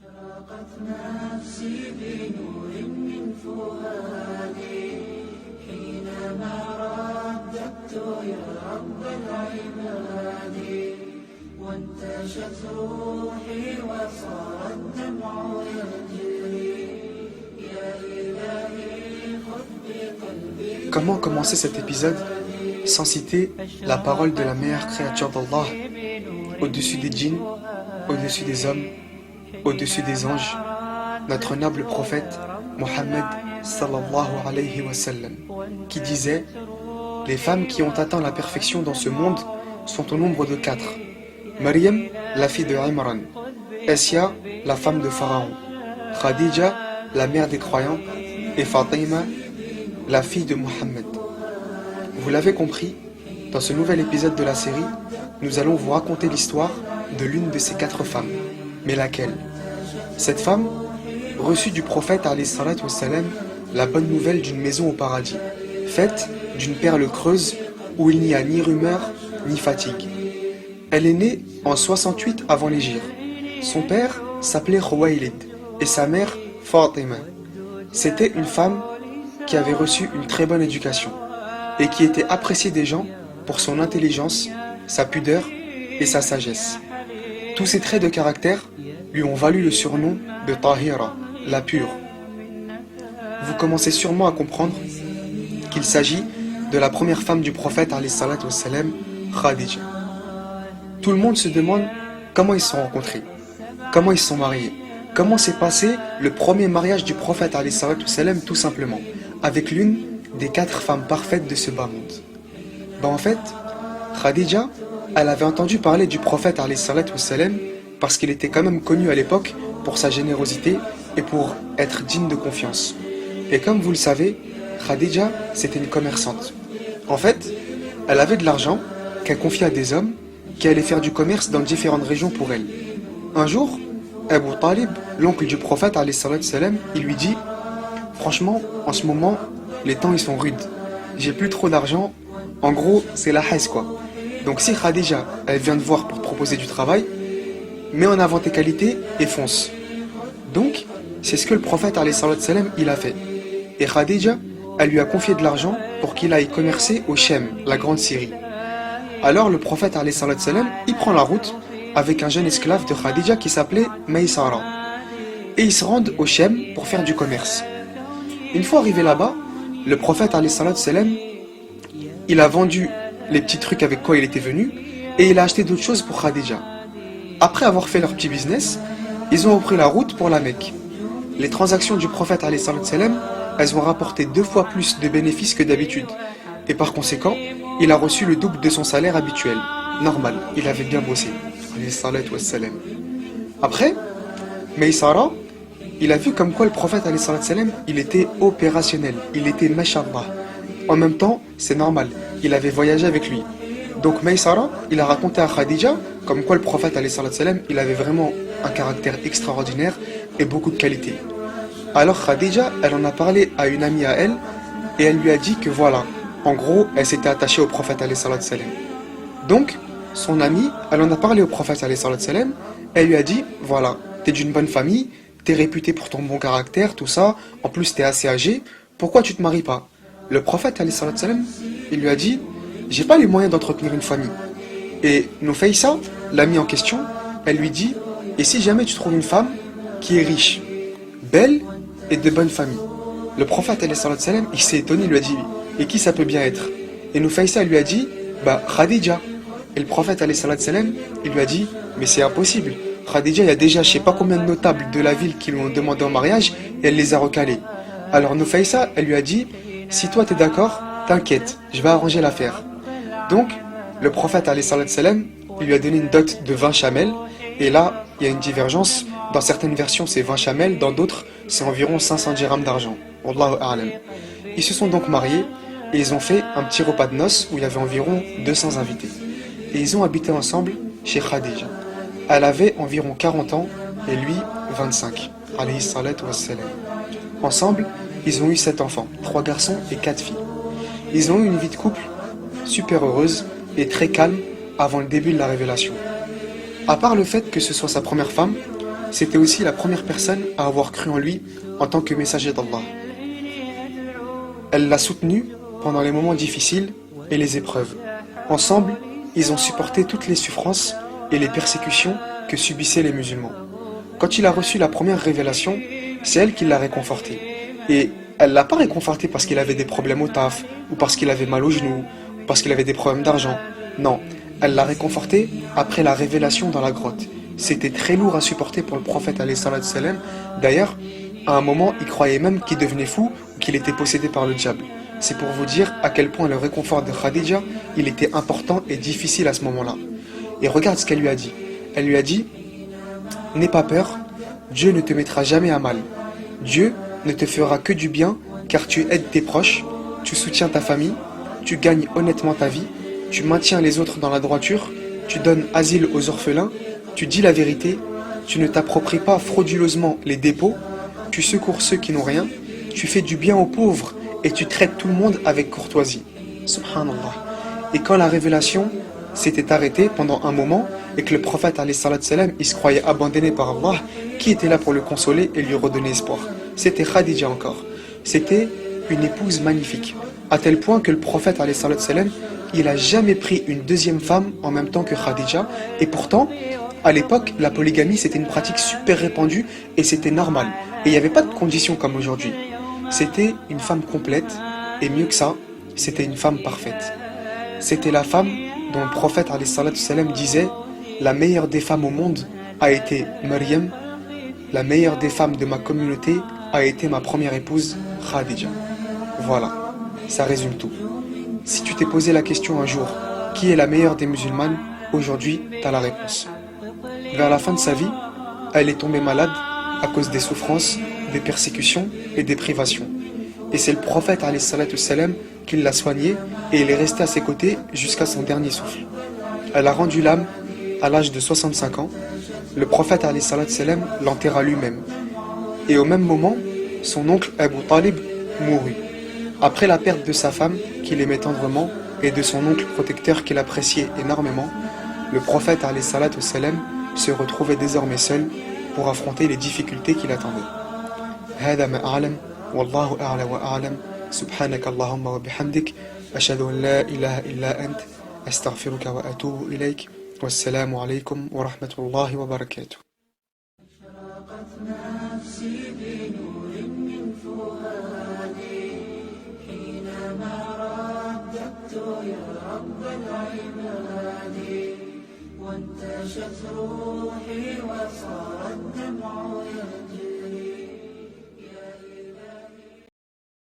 أشرقت نفسي بنور من فؤادي حينما رددت يا رب العباد وانتشت روحي وصار الدمع يجري يا إلهي خذ بقلبي. Comment commencer cet épisode sans citer la parole de la meilleure créature d'Allah, au-dessus des djinns, au-dessus des hommes, au-dessus des anges, notre noble prophète Mohammed sallallahu alayhi wa sallam, qui disait: les femmes qui ont atteint la perfection dans ce monde sont au nombre de 4. Maryam, la fille de Imran, Essia, la femme de Pharaon, Khadija, la mère des croyants, et Fatima, la fille de Mohammed. Vous l'avez compris, dans ce nouvel épisode de la série, nous allons vous raconter l'histoire de l'une de ces 4 femmes. Mais laquelle? Cette femme reçut du prophète alayhi salatu wassalam la bonne nouvelle d'une maison au paradis, faite d'une perle creuse où il n'y a ni rumeur ni fatigue. Elle est née en 68 avant l'hégire. Son père s'appelait Khuwaylid et sa mère Fatima. C'était une femme qui avait reçu une très bonne éducation et qui était appréciée des gens pour son intelligence, sa pudeur et sa sagesse. Tous ces traits de caractère lui ont valu le surnom de Tahira, la pure. Vous commencez sûrement à comprendre qu'il s'agit de la première femme du prophète alayhi salatu wassalam, Khadija. Tout le monde se demande comment ils se sont rencontrés, comment ils se sont mariés, comment s'est passé le premier mariage du prophète alayhi salatu wassalam, tout simplement, avec l'une des 4 femmes parfaites de ce bas monde. En fait, Khadija, elle avait entendu parler du prophète alayhi salatu wassalam parce qu'il était quand même connu à l'époque pour sa générosité et pour être digne de confiance. Et comme vous le savez, Khadija, c'était une commerçante. En fait, elle avait de l'argent qu'elle confiait à des hommes qui allaient faire du commerce dans différentes régions pour elle. Un jour, Abu Talib, l'oncle du prophète alayhi salatu wassalam, il lui dit: franchement, en ce moment, les temps ils sont rudes. J'ai plus trop d'argent. En gros, c'est la haisse quoi. Donc si Khadija, elle vient te voir pour te proposer du travail, mets en avant tes qualités et fonce. Donc, c'est ce que le prophète alayhi salatu wassalam, il a fait. Et Khadija, elle lui a confié de l'argent pour qu'il aille commercer au Shem, la grande Syrie. Alors le prophète alayhi salatu wassalam, il prend la route avec un jeune esclave de Khadija qui s'appelait Maïsara. Et ils se rendent au Shem pour faire du commerce. Une fois arrivé là-bas, le prophète alayhi salatu wassalam, il a vendu les petits trucs avec quoi il était venu et il a acheté d'autres choses pour Khadija. Après avoir fait leur petit business, ils ont repris la route pour la Mecque. Les transactions du prophète alayhi salatu wassalam, elles ont rapporté 2 fois plus de bénéfices que d'habitude. Et par conséquent, il a reçu le double de son salaire habituel. Normal, il avait bien bossé. Alayhi salatu wassalam. Après, Maïsara, il a vu comme quoi le prophète alayhi salatu wassalam, il était opérationnel, il était mashallah. En même temps, c'est normal, il avait voyagé avec lui. Donc Maïsara, il a raconté à Khadija comme quoi le prophète alayhi salatu wassalam, il avait vraiment un caractère extraordinaire et beaucoup de qualités. Alors Khadija, elle en a parlé à une amie à elle et elle lui a dit que voilà, en gros, elle s'était attachée au prophète alayhi salatu wassalam. Donc, son amie, elle en a parlé au prophète alayhi salatu wassalam, elle lui a dit voilà, t'es d'une bonne famille, t'es réputé pour ton bon caractère, tout ça, en plus t'es assez âgé, pourquoi tu te maries pas? Le prophète alayhi salatu wassalam, il lui a dit j'ai pas les moyens d'entretenir une famille. Et Nufaysa, l'amie en question, elle lui dit et si jamais tu trouves une femme qui est riche, belle et de bonne famille? Le prophète alayhi salatu wassalam, il s'est étonné, il lui a dit et qui ça peut bien être? Et Nufaysa lui a dit Khadija. Et le prophète alayhi salatu wassalam, il lui a dit mais c'est impossible. Khadija, il y a déjà je sais pas combien de notables de la ville qui lui ont demandé en mariage et elle les a recalés. Alors Nufaysa, elle lui a dit si toi t'es d'accord, t'inquiète, je vais arranger l'affaire. Donc, le prophète alayhi salatu wassalam, il lui a donné une dot de 20 chamels. Et là, il y a une divergence. Dans certaines versions, c'est 20 chamels. Dans d'autres, c'est environ 500 dirhams d'argent. Wallahu a'lam. Ils se sont donc mariés et ils ont fait un petit repas de noces où il y avait environ 200 invités. Et ils ont habité ensemble chez Khadija. Elle avait environ 40 ans et lui 25. Alayhi salatu wassalam. Ensemble, ils ont eu 7 enfants, 3 garçons et 4 filles. Ils ont eu une vie de couple super heureuse et très calme avant le début de la révélation. À part le fait que ce soit sa première femme, C'était aussi la première personne à avoir cru en lui en tant que messager d'Allah. Elle l'a soutenu pendant les moments difficiles et les épreuves. Ensemble, ils ont supporté toutes les souffrances et les persécutions que subissaient les musulmans. Quand il a reçu la première révélation, c'est elle qui l'a réconforté. Et elle l'a pas réconforté parce qu'il avait des problèmes au taf, ou parce qu'il avait mal aux genoux, ou parce qu'il avait des problèmes d'argent. Non, elle l'a réconforté après la révélation dans la grotte. C'était très lourd à supporter pour le prophète alayhi salatu salam. D'ailleurs, à un moment, il croyait même qu'il devenait fou ou qu'il était possédé par le diable. C'est pour vous dire à quel point le réconfort de Khadija, il était important et difficile à ce moment-là. Et regarde ce qu'elle lui a dit. Elle lui a dit: n'aie pas peur, Dieu ne te mettra jamais à mal. Dieu ne te fera que du bien, car tu aides tes proches, tu soutiens ta famille, tu gagnes honnêtement ta vie, tu maintiens les autres dans la droiture, tu donnes asile aux orphelins, tu dis la vérité, tu ne t'appropries pas frauduleusement les dépôts, tu secours ceux qui n'ont rien, tu fais du bien aux pauvres et tu traites tout le monde avec courtoisie. Subhanallah. Et quand la révélation s'était arrêtée pendant un moment et que le prophète alayhi salatu salam, il se croyait abandonné par Allah, qui était là pour le consoler et lui redonner espoir? C'était Khadija encore. C'était une épouse magnifique, à tel point que le prophète alayhi salatu salam, il a jamais pris une deuxième femme en même temps que Khadija. Et pourtant, à l'époque, la polygamie c'était une pratique super répandue et c'était normal. Et il n'y avait pas de conditions comme aujourd'hui. C'était une femme complète et mieux que ça, c'était une femme parfaite. C'était la femme dont le prophète alayhi salatu salam disait: la meilleure des femmes au monde a été Maryam, la meilleure des femmes de ma communauté a été ma première épouse Khadija. Voilà, ça résume tout. Si tu t'es posé la question un jour, qui est la meilleure des musulmanes, aujourd'hui, tu as la réponse. Vers la fin de sa vie, elle est tombée malade à cause des souffrances, des persécutions et des privations. Et c'est le prophète alayhi salatu salam qui l'a soignée et il est resté à ses côtés jusqu'à son dernier souffle. Elle a rendu l'âme à l'âge de 65 ans. Le prophète alayhi salatu salam l'enterra lui-même. Et au même moment, son oncle Abu Talib mourut. Après la perte de sa femme, qu'il aimait tendrement, et de son oncle protecteur qu'il appréciait énormément, le prophète alayhi salatu salam se retrouvait désormais seul pour affronter les difficultés qui l'attendaient. هذا ما أعلم والله أعلى وأعلم سبحانك اللهم وبحمدك أشهد أن لا إله إلا أنت أستغفرك وأتوب إليك والسلام عليكم ورحمة الله وبركاته. أشرقت نفسي بنور من فؤادي حينما رددت يا رب العباد وانتشت روحي وصار الدمع